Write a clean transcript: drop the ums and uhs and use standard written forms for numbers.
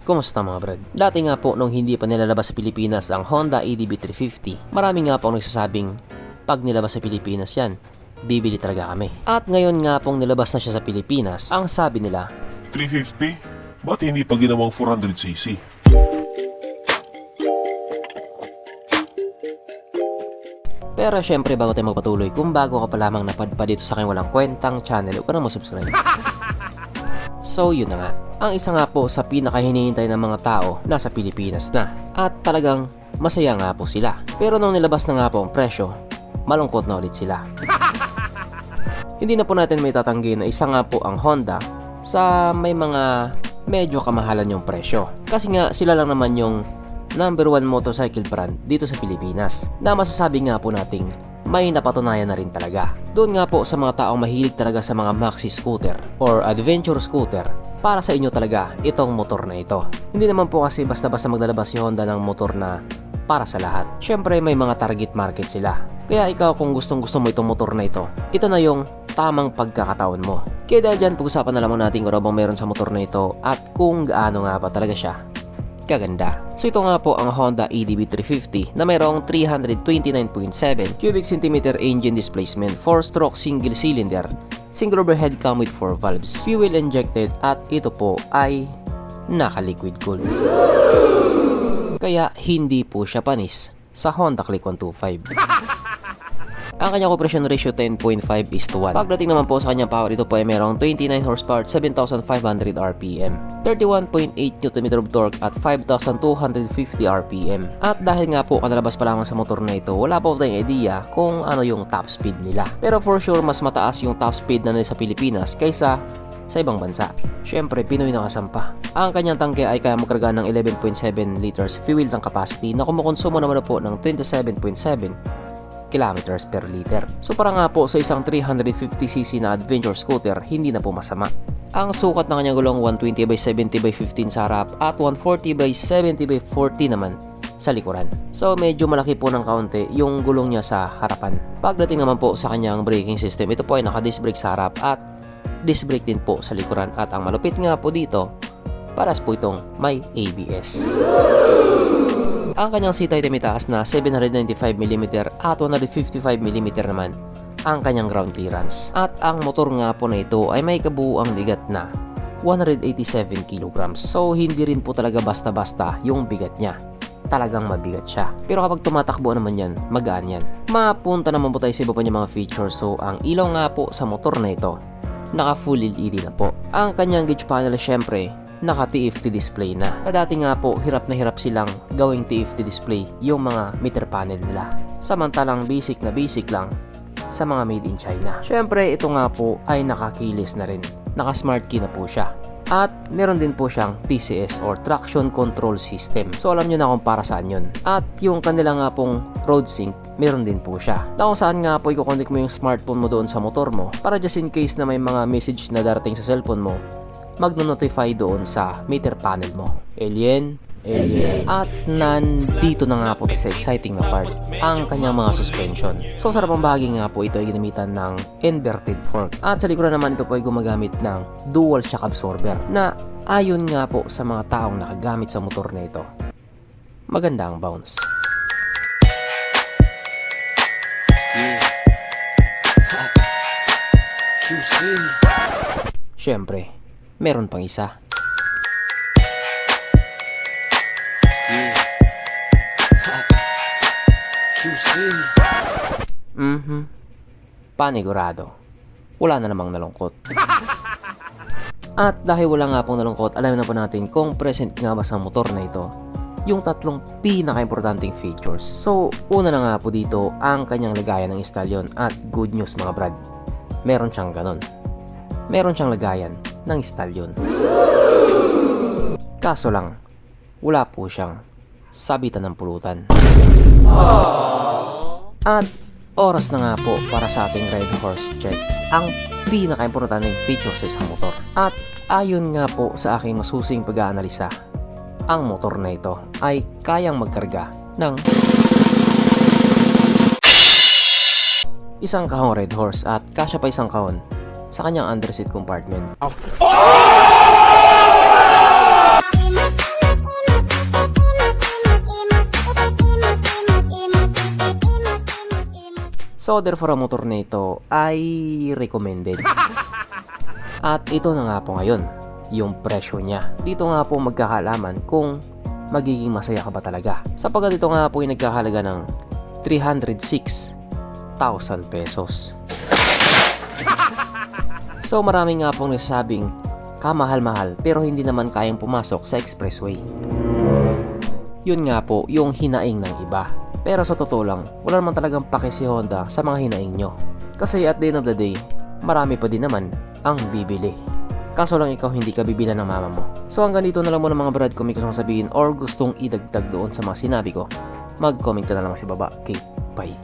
Kumusta mga brad? Dati nga po nung hindi pa nilalabas sa Pilipinas ang Honda EDB 350, marami nga po nagsasabing pag nilabas sa Pilipinas yan, bibili talaga kami. At ngayon nga pong nilabas na siya sa Pilipinas, ang sabi nila, 350? Ba't hindi pa ginawang 400cc? Pero syempre bago tayo magpatuloy, kung bago ka pa lamang napadpad dito sa aking walang kwentang channel, huwag ka na mag-subscribe. So yun na nga, ang isa nga po sa pinakahinihintay ng mga tao nasa Pilipinas na. At talagang masaya nga po sila. Pero nung nilabas na nga po ang presyo, malungkot na ulit sila. Hindi na po natin may tatanggi na isa nga po ang Honda sa may mga medyo kamahalan yung presyo. Kasi nga sila lang naman yung number 1 motorcycle brand dito sa Pilipinas na masasabi nga po nating may napatunayan na rin talaga. Doon nga po sa mga taong mahilig talaga sa mga maxi scooter or adventure scooter, para sa inyo talaga itong motor na ito. Hindi naman po kasi basta-basta maglalabas si Honda ng motor na para sa lahat. Syempre may mga target market sila. Kaya ikaw kung gustong-gusto mo itong motor na ito na yung tamang pagkakataon mo. Kaya dahil dyan, pag-usapan na lang natin kung ano bang meron sa motor na ito at kung gaano nga ba talaga siya kaganda. So ito nga po ang Honda EDB 350 na mayroong 329.7 cubic centimeter engine displacement, 4-stroke single cylinder, single overhead come with 4 valves, fuel injected at ito po ay naka-liquid cool. Kaya hindi po siya panis sa Honda Click 125. Ang kanyang compression ratio 10.5:1. Pagdating naman po sa kanyang power, ito po ay merong 29 horsepower at 7,500 RPM, 31.8 Nm of torque at 5,250 RPM. At dahil nga po kanalabas pa lamang sa motor na ito, wala pa po tayong idea kung ano yung top speed nila. Pero for sure, mas mataas yung top speed na nila sa Pilipinas kaysa sa ibang bansa. Syempre, Pinoy na kasampa. Ang kanyang tangke ay kaya magkarga ng 11.7 liters fuel tank capacity na kumukonsumo naman po ng 27.7 kilometers per liter. So para nga po sa isang 350cc na adventure scooter, hindi na po masama. Ang sukat ng kanyang gulong 120/70/15 sa harap at 140/70/40 naman sa likuran. So medyo malaki po ng kaunti yung gulong niya sa harapan. Pagdating naman po sa kanyang braking system, ito po ay naka-disc brake sa harap at disc brake din po sa likuran. At ang malupit nga po dito, paras po itong may ABS. Ang kanyang seat height ay mitaas na 795mm at 155mm naman ang kanyang ground clearance. At ang motor nga po na ito ay may kabuuang bigat na 187 kg. So hindi rin po talaga basta-basta yung bigat niya. Talagang mabigat siya. Pero kapag tumatakbo naman yan, magaan yan. Mapunta naman po tayo sa iba pa niya mga features. So ang ilaw nga po sa motor na ito, naka full LED na po. Ang kanyang gauge panel syempre naka TFT display na. Dati nga po, hirap na hirap silang gawing TFT display yung mga meter panel nila. Samantalang basic na basic lang sa mga made in China. Syempre, ito nga po ay naka-keyless na rin. Naka-smart key na po siya. At meron din po siyang TCS or Traction Control System. So alam nyo na kung para saan yun. At yung kanila nga pong road sync, meron din po siya. Na kung saan nga po i-connect mo yung smartphone mo doon sa motor mo para just in case na may mga message na darating sa cellphone mo, magno-notify doon sa meter panel mo. Alien. At nandito na nga po sa exciting na part, ang kanyang mga suspension. So sarap ang bahagi nga po ito ay ginamitan ng inverted fork. At sa likuran naman ito po ay gumagamit ng dual shock absorber na ayon nga po sa mga taong nakagamit sa motor na ito, maganda ang bounce. Syempre, meron pang isa. Panigurado. Wala na namang nalungkot. At dahil wala nga pong nalungkot, alam na po natin kung present nga ba sa motor na ito yung tatlong pinaka-importanting features. So, una na nga po dito ang kanyang lagayan ng stallion. At good news mga brad, meron siyang ganon. Meron siyang lagayan ng stallion. Kaso lang, wala po siyang sabitan ng pulutan. At oras na nga po para sa ating ride horse check, ang pinaka-importanting feature sa isang motor. At ayon nga po sa aking masusing pag-aanalisa, ang motor na ito ay kayang magkarga ng isang kahong red horse at kasya pa isang kahon sa kanyang underseat compartment. So therefore ang motor na ito ay recommended. At ito na nga po ngayon, yung presyo niya. Dito nga po magkakalaman kung magiging masaya ka ba talaga. Sapagkat ito nga po ay nagkahalaga ng 306,000 pesos. So marami nga pong nagsasabing kamahal-mahal pero hindi naman kayang pumasok sa expressway. Yun nga po yung hinaing ng iba. Pero sa totoo lang, wala naman talagang pake si Honda sa mga hinaing nyo. Kasi at the end of the day, marami pa din naman ang bibili. Kaso lang ikaw hindi ka bibilan ng mama mo. So hanggang dito na lang muna mga brad, kung may gustong sabihin or gustong idagdag doon sa mga sinabi ko, mag-comment ka na lang sa baba. Okay, bye.